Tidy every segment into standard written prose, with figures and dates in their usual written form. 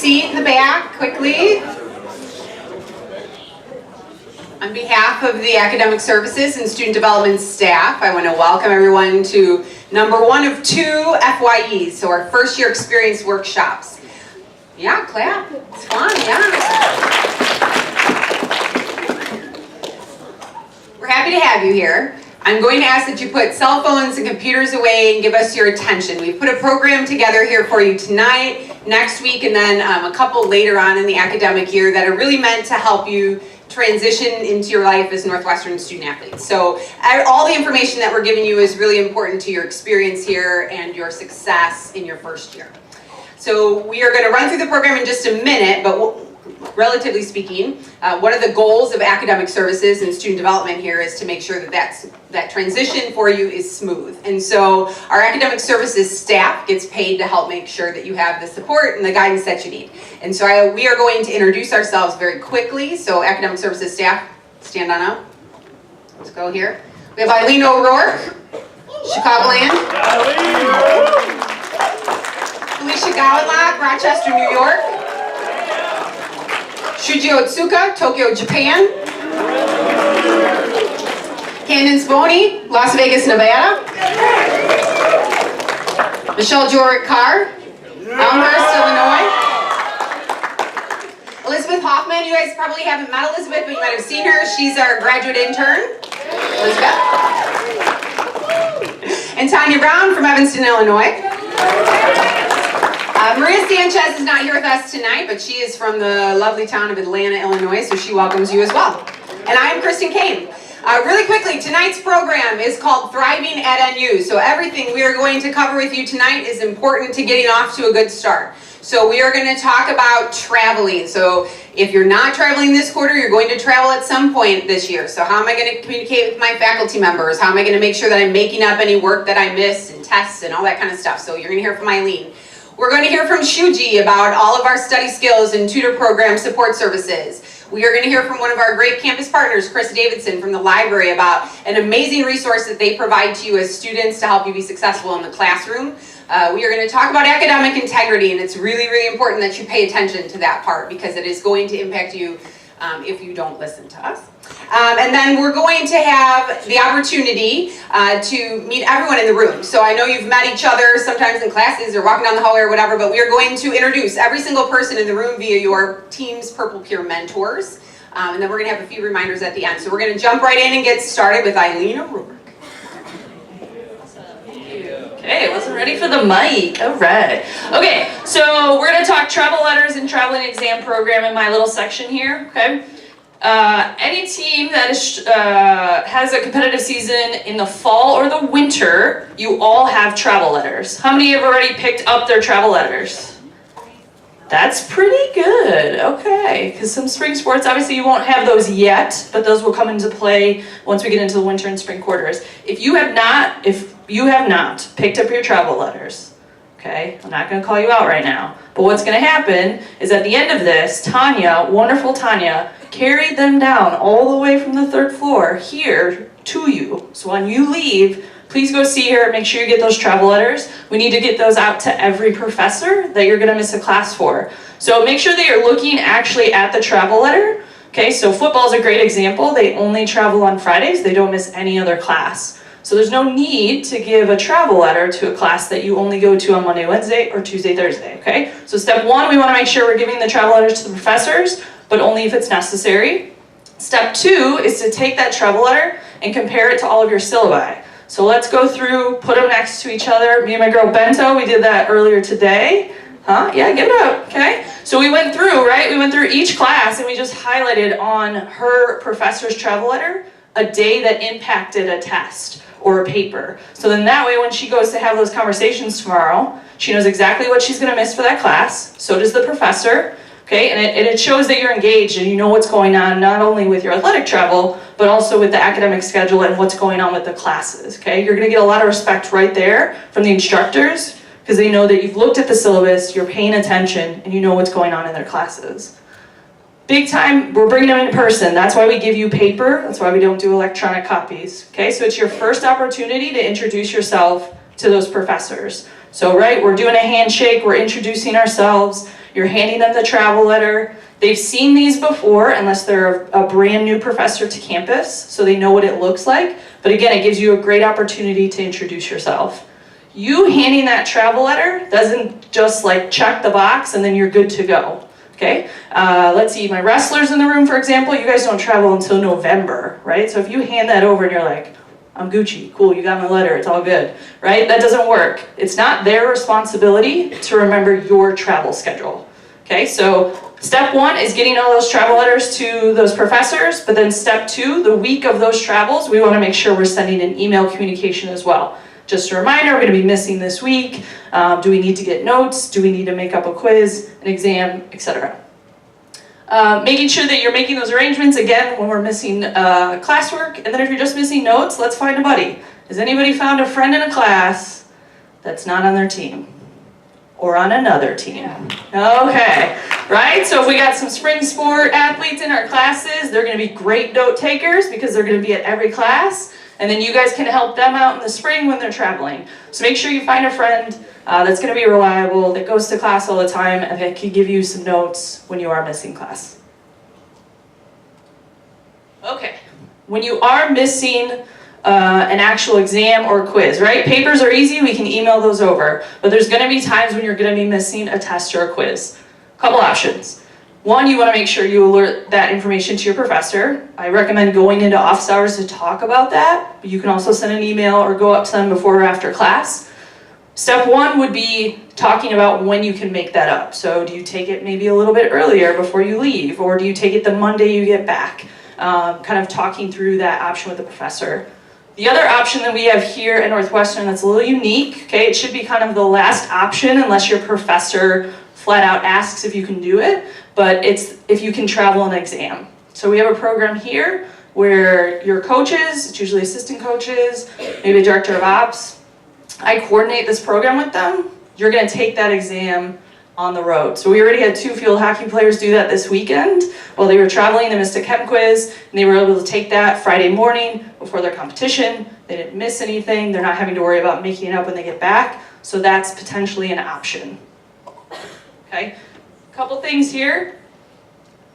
seat in the back quickly. On behalf of the Academic Services and Student Development staff, I want to welcome everyone to number 1 of 2 FYEs, so our first year experience workshops. Yeah, clap. It's fun, yeah. We're happy to have you here. I'm going to ask that you put cell phones and computers away and give us your attention. We've put a program together here for you tonight, next week, and then a couple later on in the academic year that are really meant to help you transition into your life as Northwestern student athletes. So all the information that we're giving you is really important to your experience here and your success in your first year. So we are going to run through the program in just a minute, but relatively speaking, one of the goals of academic services and student development here is to make sure that that transition for you is smooth. And so our academic services staff gets paid to help make sure that you have the support and the guidance that you need. And so we are going to introduce ourselves very quickly. So academic services staff, stand on up. Let's go here. We have Eileen O'Rourke, Chicagoland. Felicia Gowanlock, Rochester, New York. Shuji Otsuka, Tokyo, Japan. Candace Boney, Las Vegas, Nevada. Michelle Jorick Carr, Elmhurst, Illinois. Elizabeth Hoffman, you guys probably haven't met Elizabeth, but you might have seen her. She's our graduate intern. Elizabeth. And Tanya Brown from Evanston, Illinois. Maria Sanchez is not here with us tonight, but she is from the lovely town of Atlanta, Illinois, so she welcomes you as well. And I'm Kristen Kane. Really quickly, tonight's program is called Thriving at NU. So everything we are going to cover with you tonight is important to getting off to a good start. So we are going to talk about traveling. So if you're not traveling this quarter, you're going to travel at some point this year. So how am I going to communicate with my faculty members? How am I going to make sure that I'm making up any work that I miss and tests and all that kind of stuff? So you're going to hear from Eileen. We're going to hear from Shuji about all of our study skills and tutor program support services. We are going to hear from one of our great campus partners, Chris Davidson from the library, about an amazing resource that they provide to you as students to help you be successful in the classroom. We are going to talk about academic integrity, and it's really, really important that you pay attention to that part because it is going to impact you if you don't listen to us. And then we're going to have the opportunity to meet everyone in the room. So I know you've met each other sometimes in classes or walking down the hallway or whatever, but we are going to introduce every single person in the room via your team's Purple Peer mentors. And then we're going to have a few reminders at the end. So we're going to jump right in and get started with Eileen O'Rourke. Okay, wasn't ready for the mic. All right. Okay, so we're going to talk travel letters and traveling exam program in my little section here. Okay. Any team that is, has a competitive season in the fall or the winter, you all have travel letters. How many have already picked up their travel letters? That's pretty good. Okay, because some spring sports, obviously you won't have those yet, but those will come into play once we get into the winter and spring quarters. If you have not picked up your travel letters, okay, I'm not going to call you out right now, but what's going to happen is at the end of this, Tanya, wonderful Tanya, carried them down all the way from the 3rd floor here to you. So when you leave, please go see her, make sure you get those travel letters. We need to get those out to every professor that you're going to miss a class for. So make sure that you're looking actually at the travel letter. Okay, so football is a great example. They only travel on Fridays. They don't miss any other class. So there's no need to give a travel letter to a class that you only go to on Monday, Wednesday, or Tuesday, Thursday, okay? So step 1, we want to make sure we're giving the travel letters to the professors, but only if it's necessary. Step 2 is to take that travel letter and compare it to all of your syllabi. So let's go through, put them next to each other. Me and my girl Bento, we did that earlier today. Huh? Yeah, give it up, okay? So we went through, right? We went through each class and we just highlighted on her professor's travel letter a day that impacted a test or a paper. So then that way when she goes to have those conversations tomorrow, she knows exactly what she's going to miss for that class. So does the professor. Okay, and it shows that you're engaged and you know what's going on, not only with your athletic travel, but also with the academic schedule and what's going on with the classes, okay? You're gonna get a lot of respect right there from the instructors because they know that you've looked at the syllabus, you're paying attention, and you know what's going on in their classes. Big time, we're bringing them in person. That's why we give you paper. That's why we don't do electronic copies, okay? So it's your first opportunity to introduce yourself to those professors. So, right, we're doing a handshake, we're introducing ourselves. You're handing them the travel letter. They've seen these before, unless they're a brand new professor to campus, so they know what it looks like. But again, it gives you a great opportunity to introduce yourself. You handing that travel letter doesn't just like check the box and then you're good to go. Okay, let's see, my wrestlers in the room, for example, you guys don't travel until November, right? So if you hand that over and you're like, I'm Gucci, cool, you got my letter, it's all good, right? That doesn't work. It's not their responsibility to remember your travel schedule. Okay, so step one is getting all those travel letters to those professors, but then step two, the week of those travels, we want to make sure we're sending an email communication as well. Just a reminder, we're going to be missing this week. Do we need to get notes? Do we need to make up a quiz, an exam, etc.? Making sure that you're making those arrangements, again, when we're missing classwork. And then if you're just missing notes, let's find a buddy. Has anybody found a friend in a class that's not on their team? Or on another team? Okay, right? So if we got some spring sport athletes in our classes, they're going to be great note takers because they're going to be at every class. And then you guys can help them out in the spring when they're traveling. So make sure you find a friend that's going to be reliable, that goes to class all the time, and that can give you some notes when you are missing class. Okay, when you are missing an actual exam or quiz, right? Papers are easy, we can email those over. But there's going to be times when you're going to be missing a test or a quiz. Couple options. One, you want to make sure you alert that information to your professor. I recommend going into office hours to talk about that, but you can also send an email or go up to them before or after class. Step one would be talking about when you can make that up. So do you take it maybe a little bit earlier before you leave, or do you take it the Monday you get back? Kind of talking through that option with the professor. The other option that we have here at Northwestern that's a little unique, okay, it should be kind of the last option unless your professor flat out asks if you can do it, but it's if you can travel an exam. So we have a program here where your coaches, it's usually assistant coaches, maybe a director of ops, I coordinate this program with them. You're going to take that exam on the road. So we already had 2 field hockey players do that this weekend. While they were traveling, they missed a chem quiz, and they were able to take that Friday morning before their competition. They didn't miss anything. They're not having to worry about making it up when they get back. So that's potentially an option. Okay, a couple things here.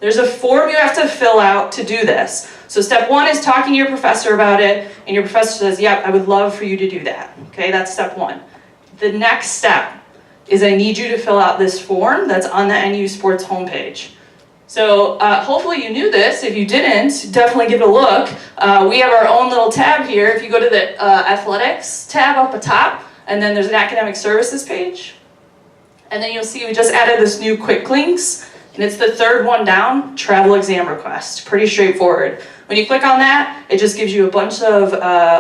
There's a form you have to fill out to do this. So step one is talking to your professor about it, and your professor says, yep, I would love for you to do that. Okay, that's step one. The next step is I need you to fill out this form that's on the NU Sports homepage. So hopefully you knew this. If you didn't, definitely give it a look. We have our own little tab here. If you go to the athletics tab up atop, and then there's an academic services page. And then you'll see we just added this new quick links, and it's the third one down, travel exam request. Pretty straightforward. When you click on that, it just gives you a bunch of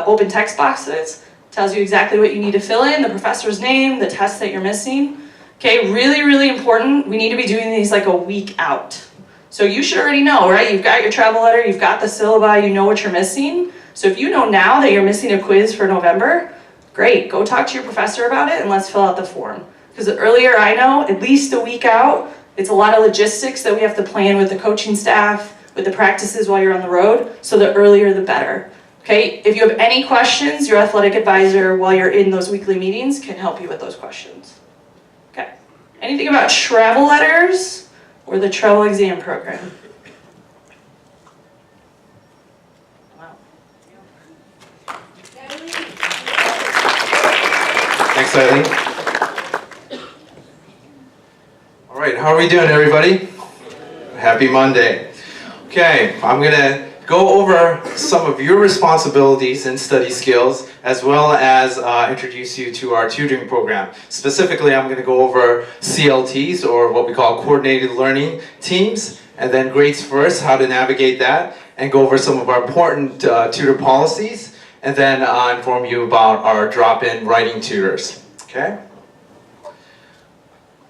open text boxes, tells you exactly what you need to fill in, the professor's name, the test that you're missing. Okay, really, really important. We need to be doing these like a week out. So you should already know, right? You've got your travel letter, you've got the syllabi, you know what you're missing. So if you know now that you're missing a quiz for November, great, go talk to your professor about it and let's fill out the form. Because the earlier I know, at least a week out, it's a lot of logistics that we have to plan with the coaching staff, with the practices while you're on the road, so the earlier the better. Okay, if you have any questions, your athletic advisor while you're in those weekly meetings can help you with those questions. Okay, anything about travel letters or the travel exam program? Wow. Thanks, Eileen. All right, how are we doing, everybody? Happy Monday. Okay, I'm going to go over some of your responsibilities and study skills, as well as introduce you to our tutoring program. Specifically, I'm going to go over CLTs, or what we call coordinated learning teams, and then grades first, how to navigate that, and go over some of our important tutor policies, and then inform you about our drop-in writing tutors. Okay?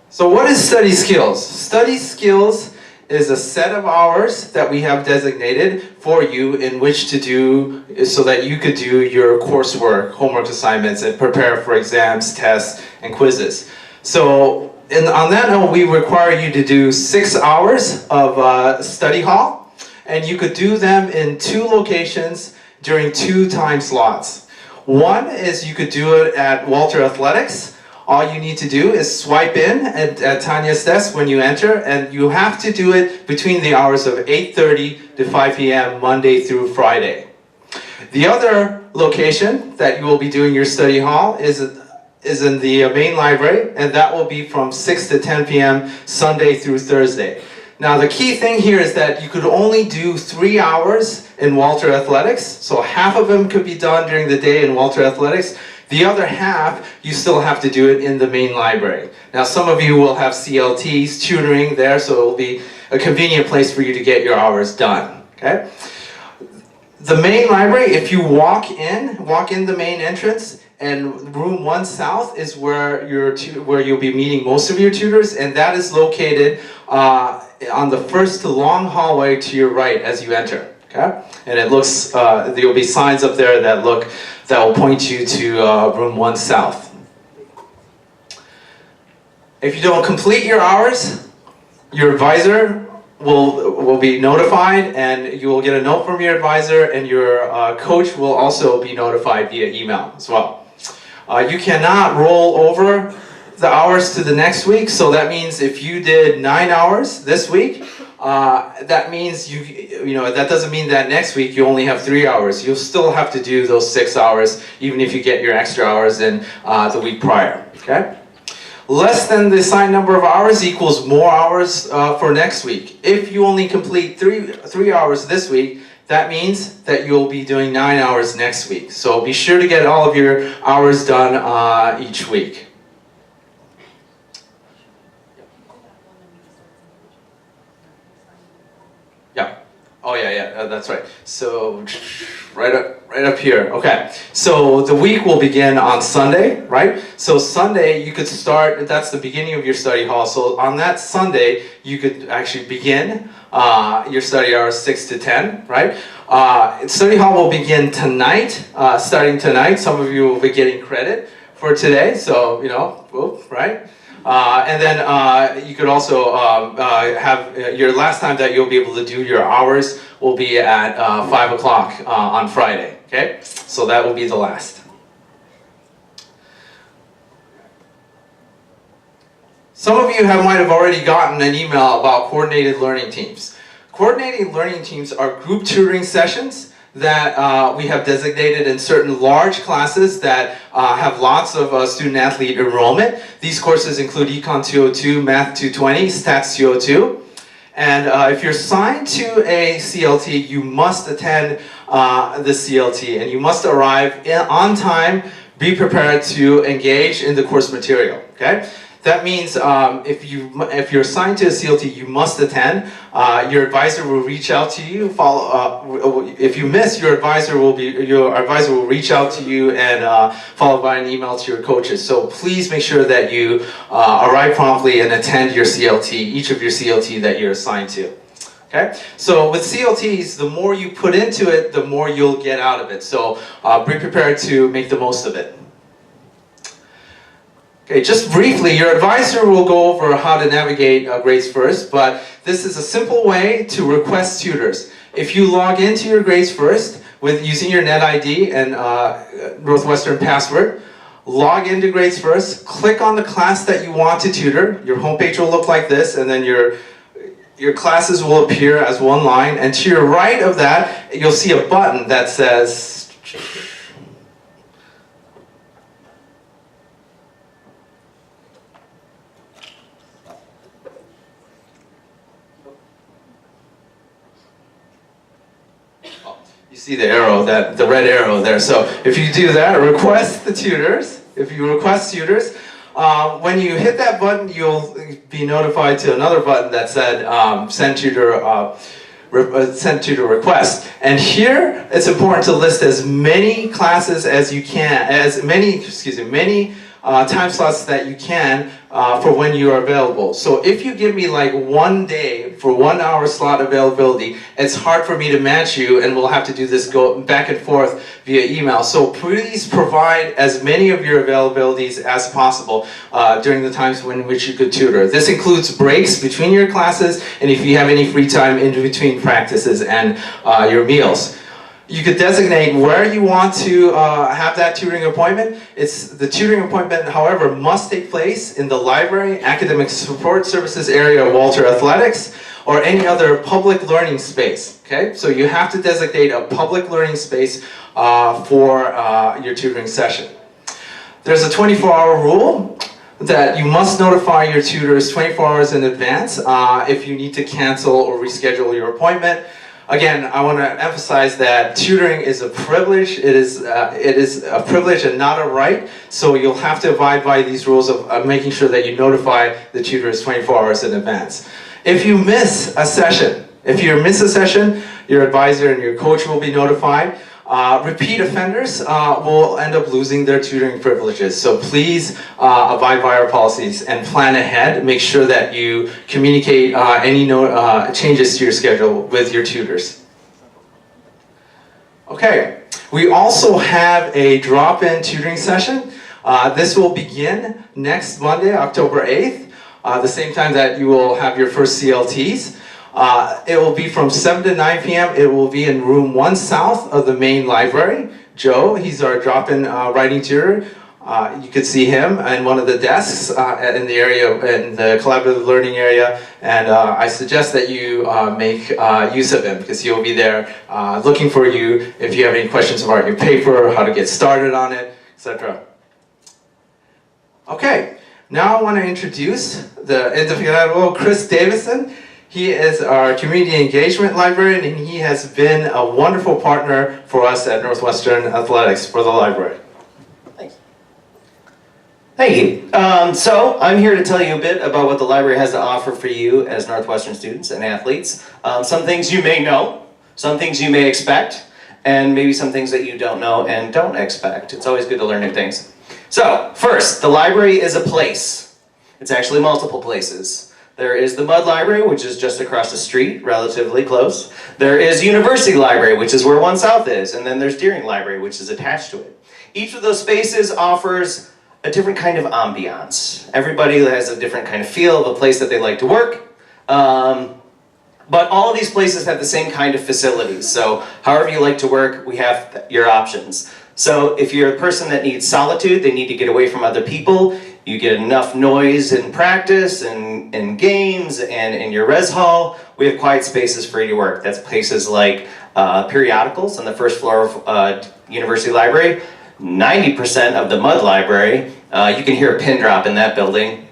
So what is study skills? Study skills is a set of hours that we have designated for you in which to do so that you could do your coursework, homework assignments, and prepare for exams, tests, and quizzes. So on that note, we require you to do 6 hours of study hall, and you could do them in 2 locations during 2 time slots. One is you could do it at Walter Athletics all you need to do is swipe in at Tanya's desk when you enter, and you have to do it between the hours of 8:30 to 5 p.m. Monday through Friday. The other location that you will be doing your study hall is in the main library, and that will be from 6 to 10 p.m. Sunday through Thursday. Now the key thing here is that you could only do 3 hours in Walter Athletics, so half of them could be done during the day in Walter Athletics. The other half, you still have to do it in the main library. Now some of you will have CLTs, tutoring there, so it will be a convenient place for you to get your hours done. Okay? The main library, if you walk in the main entrance, and room 1 south is where you'll be meeting most of your tutors, and that is located on the first long hallway to your right as you enter. Okay, and it looks there will be signs up there that will point you to room 1 south. If you don't complete your hours, your advisor will be notified, and you will get a note from your advisor, and your coach will also be notified via email as well. You cannot roll over the hours to the next week, so that means if you did 9 hours this week, that means that doesn't mean that next week you only have 3 hours. You'll still have to do those 6 hours, even if you get your extra hours in the week prior. Okay? Less than the assigned number of hours equals more hours for next week. If you only complete 3 hours this week, that means that you'll be doing 9 hours next week. So be sure to get all of your hours done each week. Yeah. Oh yeah, that's right. So right up here. Okay. So the week will begin on Sunday, right? So Sunday you could start. That's the beginning of your study hall. So on that Sunday you could actually begin your study hours 6 to 10, right? Study hall will begin tonight. Starting tonight, some of you will be getting credit for today. So right? And then you could also have your last time that you'll be able to do your hours will be at 5 o'clock on Friday. Okay, so that will be the last. Some of you might have already gotten an email about coordinated learning teams. Coordinated learning teams are group tutoring sessions that we have designated in certain large classes that have lots of student-athlete enrollment. These courses include Econ 202, Math 220, Stats 202. And if you're assigned to a CLT, you must attend the CLT, and you must arrive on time, be prepared to engage in the course material. Okay? That means if you're assigned to a CLT, you must attend. Your advisor will reach out to you. If you miss, your advisor will reach out to you and followed by an email to your coaches. So please make sure that you arrive promptly and attend your CLT, each of your CLT that you're assigned to. Okay? So with CLTs, the more you put into it, the more you'll get out of it. So be prepared to make the most of it. Okay, just briefly, your advisor will go over how to navigate Grades First, but this is a simple way to request tutors. If you log into your Grades First with using your NetID and Northwestern password, log into Grades First, click on the class that you want to tutor. Your homepage will look like this, and then your classes will appear as one line, and to your right of that, you'll see a button that says see the arrow, the red arrow there. So if you do that, request the tutors. If you request tutors, when you hit that button, you'll be notified to another button that said send tutor request. And here, it's important to list as many classes as you can, many time slots that you can for when you are available. So if you give me like 1 day for 1 hour slot availability, it's hard for me to match you, and we'll have to do this go back and forth via email. So please provide as many of your availabilities as possible during the times in which you could tutor. This includes breaks between your classes, and if you have any free time in between practices and your meals. You could designate where you want to have that tutoring appointment. The tutoring appointment, however, must take place in the library, academic support services area of Walter Athletics, or any other public learning space. Okay, so you have to designate a public learning space for your tutoring session. There's a 24-hour rule that you must notify your tutors 24 hours in advance if you need to cancel or reschedule your appointment. Again, I want to emphasize that tutoring is a privilege. It is a privilege and not a right. So you'll have to abide by these rules of making sure that you notify the tutors 24 hours in advance. If you miss a session, your advisor and your coach will be notified. Repeat offenders will end up losing their tutoring privileges. So please abide by our policies and plan ahead. Make sure that you communicate any changes to your schedule with your tutors. Okay, we also have a drop-in tutoring session. This will begin next Monday, October 8th, the same time that you will have your first CLTs. It will be from 7 to 9 p.m. It will be in room 1 south of the main library. Joe, he's our drop-in writing tutor. You could see him in one of the desks in the area, in the collaborative learning area. And I suggest that you make use of him because he'll be there looking for you if you have any questions about your paper, how to get started on it, etc. Okay, now I want to introduce the individual, Chris Davison. He is our community engagement librarian, and he has been a wonderful partner for us at Northwestern Athletics for the library. Thanks. Thank you. So I'm here to tell you a bit about what the library has to offer for you as Northwestern students and athletes. Some things you may know, some things you may expect, and maybe some things that you don't know and don't expect. It's always good to learn new things. So first, the library is a place. It's actually multiple places. There is the Mudd Library, which is just across the street, relatively close. There is University Library, which is where 1 South is, and then there's Deering Library, which is attached to it. Each of those spaces offers a different kind of ambiance. Everybody has a different kind of feel of a place that they like to work. But all of these places have the same kind of facilities. So however you like to work, we have your options. So if you're a person that needs solitude, they need to get away from other people, you get enough noise in practice and in games and in your res hall, we have quiet spaces for you to work. That's places like periodicals on the first floor of University Library. 90% of the Mudd Library, you can hear a pin drop in that building.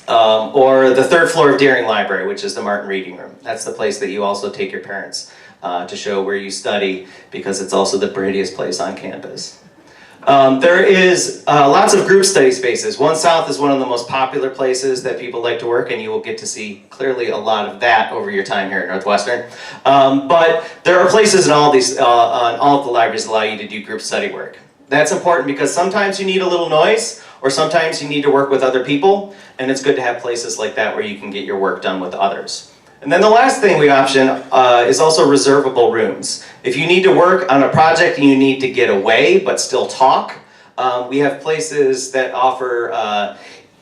Or the 3rd floor of Deering Library, which is the Martin Reading Room. That's the place that you also take your parents to show where you study, because it's also the prettiest place on campus. There is lots of group study spaces. 1 South is one of the most popular places that people like to work, and you will get to see clearly a lot of that over your time here at Northwestern. But there are places in all these, on all of the libraries that allow you to do group study work. That's important because sometimes you need a little noise, or sometimes you need to work with other people, and it's good to have places like that where you can get your work done with others. And then the last thing we option is also reservable rooms. If you need to work on a project and you need to get away but still talk, we have places that offer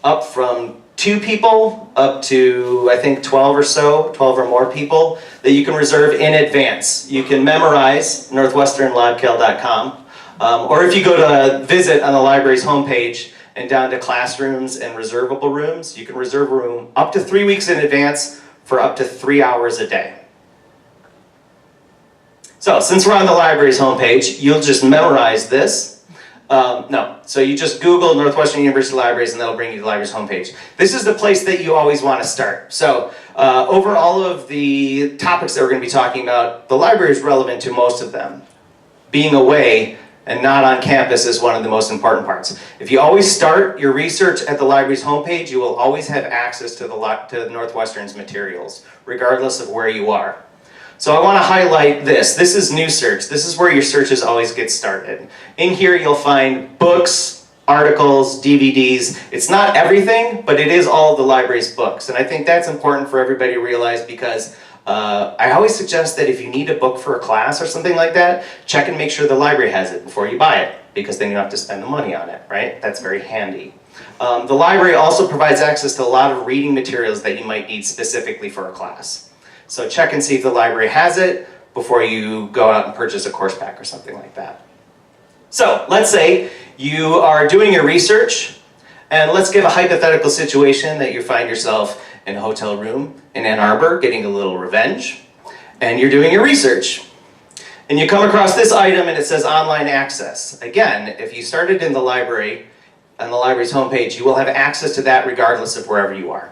up from 2 people up to, I think, 12 or more people that you can reserve in advance. You can memorize northwesternlibcal.com, or if you go to visit on the library's homepage and down to classrooms and reservable rooms, you can reserve a room up to 3 weeks in advance for up to 3 hours a day. So since we're on the library's homepage, you'll just memorize this. So you just Google Northwestern University Libraries and that'll bring you to the library's homepage. This is the place that you always want to start. So over all of the topics that we're going to be talking about, the library is relevant to most of them. Being away and not on campus is one of the most important parts. If you always start your research at the library's homepage, you will always have access to the Northwestern's materials, regardless of where you are. So I want to highlight this. This is New Search. This is where your searches always get started. In here you'll find books, articles, DVDs. It's not everything, but it is all of the library's books. And I think that's important for everybody to realize, because I always suggest that if you need a book for a class or something like that, check and make sure the library has it before you buy it, because then you don't have to spend the money on it, right? That's very handy. The library also provides access to a lot of reading materials that you might need specifically for a class. So check and see if the library has it before you go out and purchase a course pack or something like that. So let's say you are doing your research, and let's give a hypothetical situation that you find yourself in a hotel room in Ann Arbor getting a little revenge, and you're doing your research. And you come across this item and it says online access. Again, if you started in the library, on the library's homepage, you will have access to that regardless of wherever you are.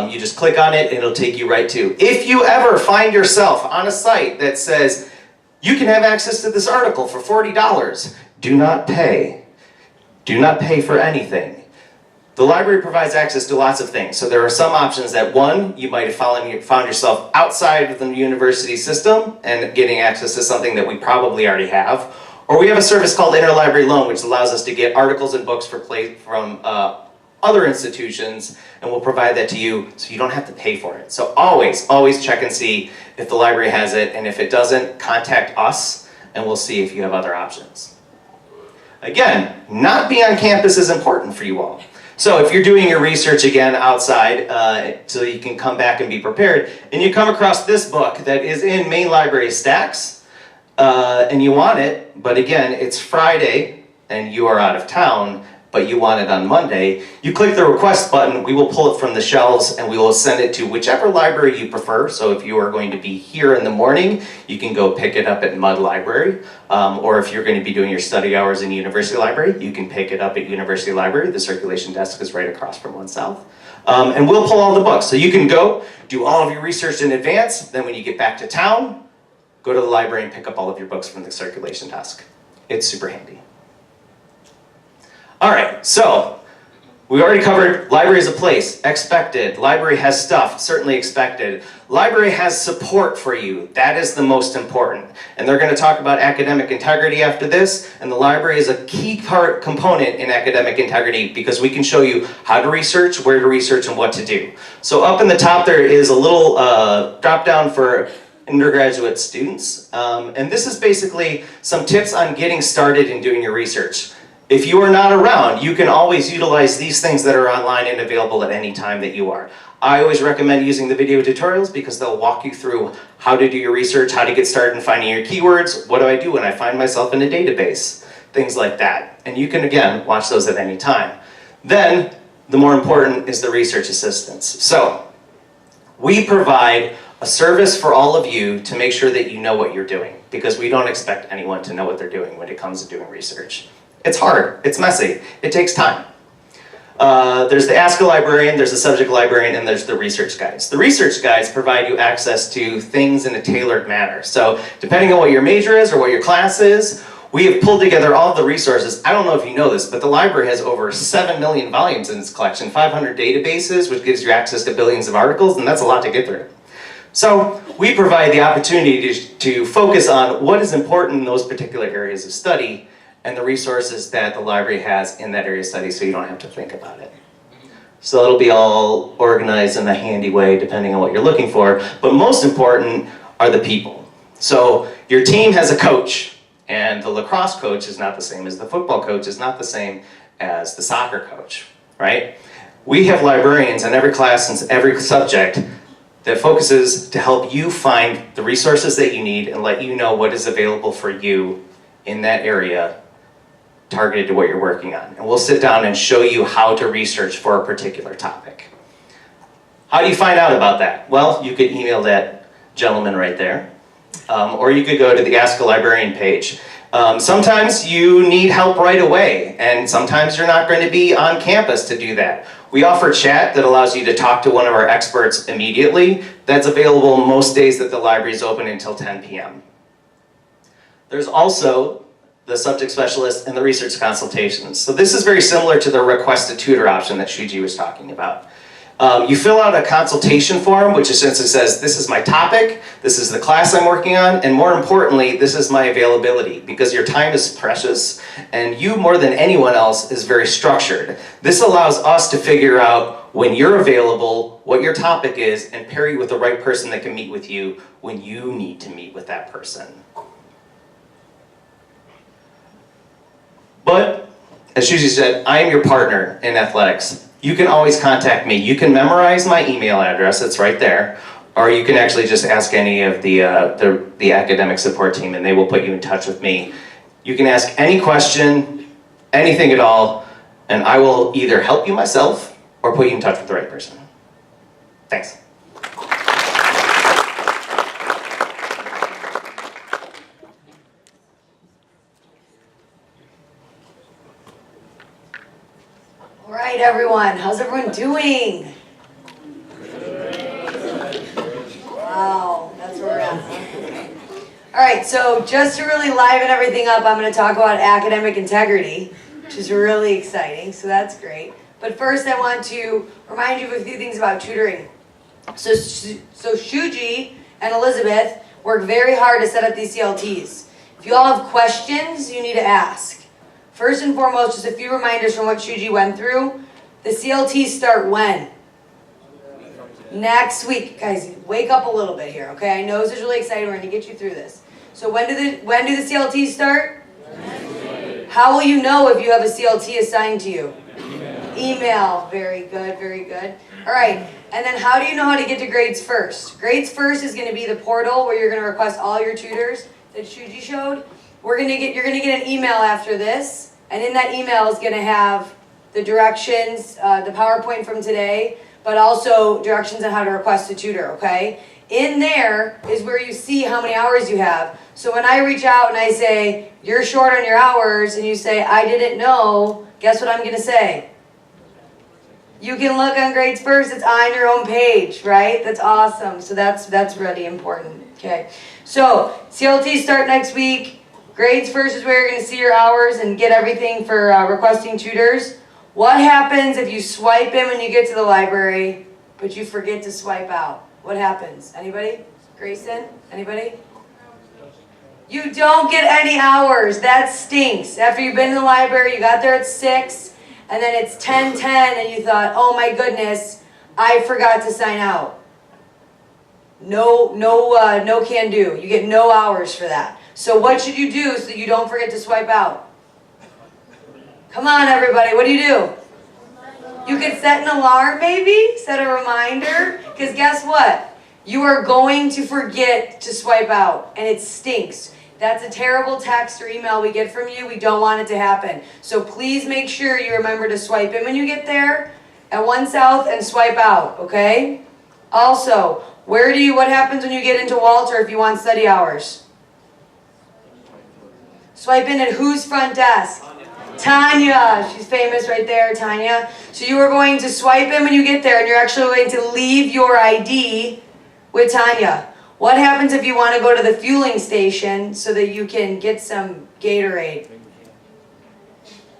You just click on it and it'll take you right to. If you ever find yourself on a site that says, you can have access to this article for $40, do not pay. Do not pay for anything. The library provides access to lots of things. So there are some options that, one, you might have found yourself outside of the university system and getting access to something that we probably already have. Or we have a service called Interlibrary Loan, which allows us to get articles and books from other institutions, and we'll provide that to you so you don't have to pay for it. So always check and see if the library has it, and if it doesn't, contact us, and we'll see if you have other options. Again, not being on campus is important for you all. So if you're doing your research again outside, so you can come back and be prepared, and you come across this book that is in main library stacks, and you want it, but again, it's Friday, and you are out of town, but you want it on Monday, you click the request button, we will pull it from the shelves, and we will send it to whichever library you prefer. So if you are going to be here in the morning, you can go pick it up at Mudd Library, or if you're going to be doing your study hours in University Library, you can pick it up at University Library. The circulation desk is right across from One South. And we'll pull all the books. So you can go, do all of your research in advance, then when you get back to town, go to the library and pick up all of your books from the circulation desk. It's super handy. All right, so we already covered library is a place, expected. Library has stuff, certainly expected. Library has support for you. That is the most important. And they're going to talk about academic integrity after this, and the library is a key component in academic integrity because we can show you how to research, where to research, and what to do. So up in the top there is a little drop down for undergraduate students, and this is basically some tips on getting started in doing your research. If you are not around, you can always utilize these things that are online and available at any time that you are. I always recommend using the video tutorials because they'll walk you through how to do your research, how to get started in finding your keywords, what do I do when I find myself in a database, things like that. And you can, again, watch those at any time. Then, the more important is the research assistance. So, we provide a service for all of you to make sure that you know what you're doing because we don't expect anyone to know what they're doing when it comes to doing research. It's hard, it's messy, it takes time. There's the Ask a Librarian, there's the Subject Librarian, and there's the Research Guides. The Research Guides provide you access to things in a tailored manner. So depending on what your major is or what your class is, we have pulled together all of the resources. I don't know if you know this, but the library has over 7 million volumes in its collection, 500 databases, which gives you access to billions of articles, and that's a lot to get through. So we provide the opportunity to focus on what is important in those particular areas of study and the resources that the library has in that area of study so you don't have to think about it. So it'll be all organized in a handy way depending on what you're looking for, but most important are the people. So your team has a coach, and the lacrosse coach is not the same as the football coach, is not the same as the soccer coach, right? We have librarians in every class and every subject that focuses to help you find the resources that you need and let you know what is available for you in that area targeted to what you're working on. And we'll sit down and show you how to research for a particular topic. How do you find out about that? Well, you could email that gentleman right there, or you could go to the Ask a Librarian page. Sometimes you need help right away, and sometimes you're not going to be on campus to do that. We offer chat that allows you to talk to one of our experts immediately. That's available most days that the library is open until 10 p.m. There's also the subject specialist and the research consultations. So this is very similar to the request a tutor option that Shuji was talking about. You fill out a consultation form, which essentially says, this is my topic, this is the class I'm working on, and more importantly, this is my availability, because your time is precious, and you, more than anyone else, is very structured. This allows us to figure out when you're available, what your topic is, and pair you with the right person that can meet with you when you need to meet with that person. But, as Shuji said, I am your partner in athletics. You can always contact me. You can memorize my email address, it's right there, or you can actually just ask any of the academic support team, and they will put you in touch with me. You can ask any question, anything at all, and I will either help you myself or put you in touch with the right person. Thanks. All right, everyone. How's everyone doing? Wow, that's where we're at. All right, so just to really liven everything up, I'm going to talk about academic integrity, which is really exciting, so that's great. But first, I want to remind you of a few things about tutoring. So Shuji and Elizabeth work very hard to set up these CLTs. If you all have questions, you need to ask. First and foremost, just a few reminders from what Shuji went through. The CLTs start when? Next week. Guys, wake up a little bit here, okay? I know this is really exciting. We're going to get you through this. So when do the CLTs start? How will you know if you have a CLT assigned to you? Email. Very good, very good. All right, and then how do you know how to get to Grades First? Grades First is going to be the portal where you're going to request all your tutors that Shuji showed. You're going to get an email after this, and in that email is going to have the directions, the PowerPoint from today, but also directions on how to request a tutor, okay? In there is where you see how many hours you have. So when I reach out and I say, you're short on your hours, and you say, I didn't know, guess what I'm going to say? You can look on Grades First, it's on your own page, right? That's awesome. So that's really important. Okay. So CLTs start next week. Grades First is where you're going to see your hours and get everything for requesting tutors. What happens if you swipe in when you get to the library, but you forget to swipe out? What happens? Anybody? Grayson? Anybody? You don't get any hours. That stinks. After you've been in the library, you got there at 6, and then it's 10:10, and you thought, oh my goodness, I forgot to sign out. No can do. You get no hours for that. So what should you do so that you don't forget to swipe out? Come on, everybody. What do? You could set an alarm, maybe? Set a reminder? Because guess what? You are going to forget to swipe out, and it stinks. That's a terrible text or email we get from you. We don't want it to happen. So please make sure you remember to swipe in when you get there at 1 South and swipe out, okay? Also, what happens when you get into Walter if you want study hours? Swipe in at whose front desk? Tanya. She's famous right there, Tanya. So you are going to swipe in when you get there, and you're actually going to leave your ID with Tanya. What happens if you want to go to the fueling station so that you can get some Gatorade?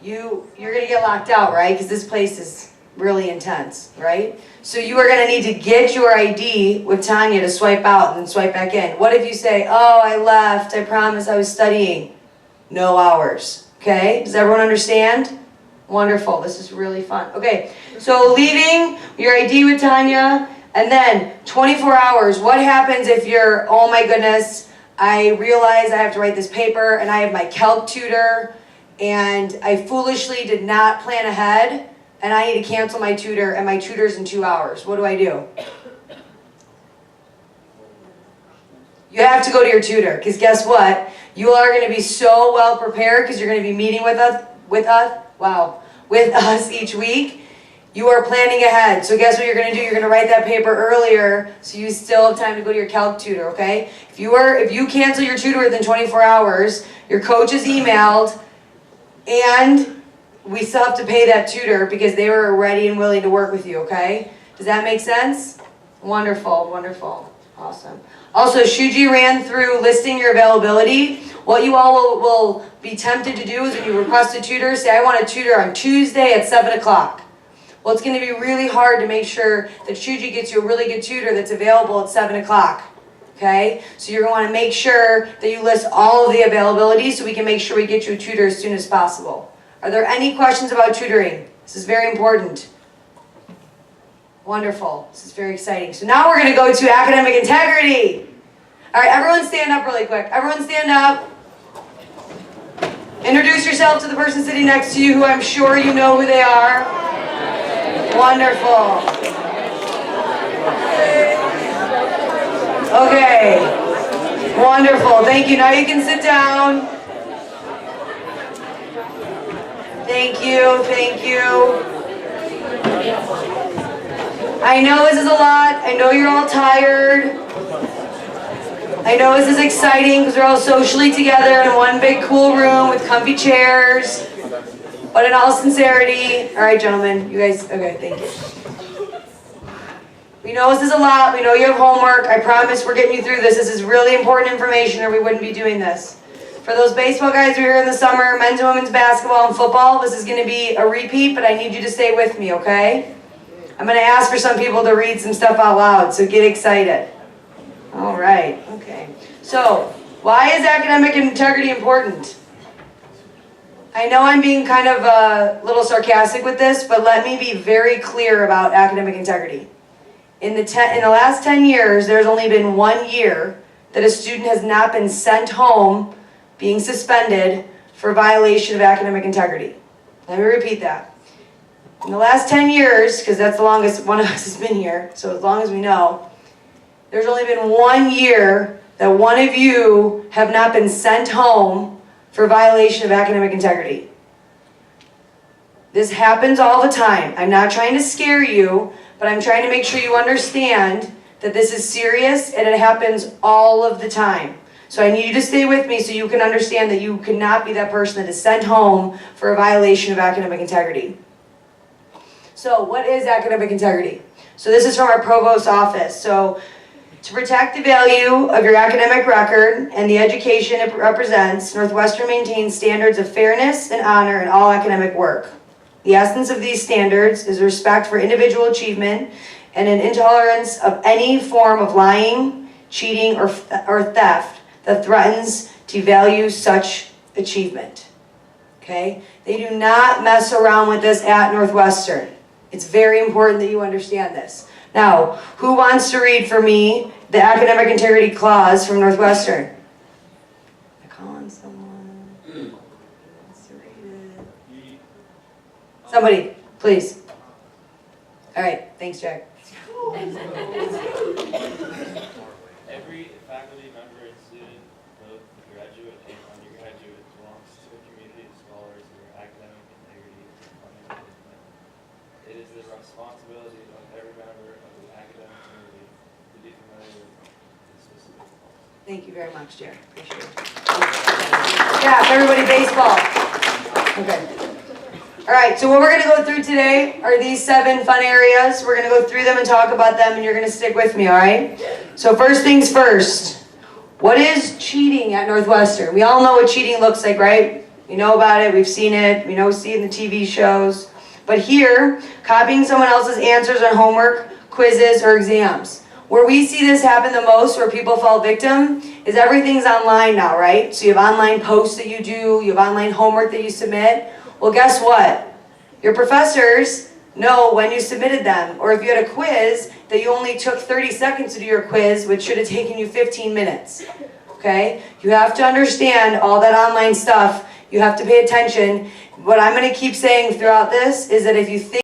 You're going to get locked out, right? Because this place is really intense, right? So you are going to need to get your ID with Tanya to swipe out and then swipe back in. What if you say, oh, I left. I promise I was studying. No hours. Okay? Does everyone understand? Wonderful. This is really fun. Okay. So leaving your ID with Tanya. And then 24 hours, what happens if you're, oh my goodness, I realize I have to write this paper and I have my calc tutor and I foolishly did not plan ahead and I need to cancel my tutor and my tutor's in 2 hours. What do? You have to go to your tutor because guess what? You are going to be so well prepared because you're going to be meeting with us each week. You are planning ahead. So guess what you're going to do? You're going to write that paper earlier so you still have time to go to your calc tutor, okay? If you cancel your tutor within 24 hours, your coach is emailed, and we still have to pay that tutor because they were ready and willing to work with you, okay? Does that make sense? Wonderful, wonderful. Awesome. Also, Shuji ran through listing your availability. What you all will be tempted to do is when you request a tutor, say, I want a tutor on Tuesday at 7 o'clock. Well, it's going to be really hard to make sure that Shuji gets you a really good tutor that's available at 7 o'clock. Okay? So you're going to want to make sure that you list all of the availability so we can make sure we get you a tutor as soon as possible. Are there any questions about tutoring? This is very important. Wonderful. This is very exciting. So now we're going to go to academic integrity. All right, everyone stand up really quick. Everyone stand up. Introduce yourself to the person sitting next to you who I'm sure you know who they are. Wonderful. Okay. Wonderful. Thank you. Now you can sit down. Thank you. Thank you. I know this is a lot. I know you're all tired. I know this is exciting because we're all socially together in one big cool room with comfy chairs. But in all sincerity, all right, gentlemen, you guys, okay, thank you. We know this is a lot. We know you have homework. I promise we're getting you through this. This is really important information or we wouldn't be doing this. For those baseball guys who are here in the summer, men's and women's basketball and football, this is going to be a repeat, but I need you to stay with me, okay? I'm going to ask for some people to read some stuff out loud, so get excited. All right, okay. So, why is academic integrity important? I know I'm being kind of a little sarcastic with this, but let me be very clear about academic integrity. In the last 10 years, there's only been 1 year that a student has not been sent home, being suspended, for violation of academic integrity. Let me repeat that. In the last 10 years, because that's the longest one of us has been here, so as long as we know, there's only been 1 year that one of you have not been sent home for violation of academic integrity. This happens all the time. I'm not trying to scare you, but I'm trying to make sure you understand that this is serious and it happens all of the time. So I need you to stay with me so you can understand that you cannot be that person that is sent home for a violation of academic integrity. So what is academic integrity? So this is from our provost's office. So to protect the value of your academic record and the education it represents, Northwestern maintains standards of fairness and honor in all academic work. The essence of these standards is respect for individual achievement and an intolerance of any form of lying, cheating, or theft that threatens to value such achievement. Okay? They do not mess around with this at Northwestern. It's very important that you understand this. Now, who wants to read for me the academic integrity clause from Northwestern? I call on someone who wants to read it. Somebody, please. All right, thanks, Jack. Every faculty member and student, both graduate and undergraduate, belongs to a community of scholars who are academic integrity and fundamental commitment. It is the responsibility of every member of the academic community to be familiar with the specific laws. Thank you very much, Jack. Appreciate it. Yeah, everybody, baseball. Okay. All right, so what we're going to go through today are these 7 fun areas. We're going to go through them and talk about them, and you're going to stick with me, all right? So first things first, what is cheating at Northwestern? We all know what cheating looks like, right? We know about it, we've seen it, we know, see it in the TV shows. But here, copying someone else's answers on homework, quizzes, or exams. Where we see this happen the most, where people fall victim, is everything's online now, right? So you have online posts that you do, you have online homework that you submit. Well, guess what? Your professors know when you submitted them. Or if you had a quiz that you only took 30 seconds to do your quiz, which should have taken you 15 minutes. Okay? You have to understand all that online stuff. You have to pay attention. What I'm going to keep saying throughout this is that if you think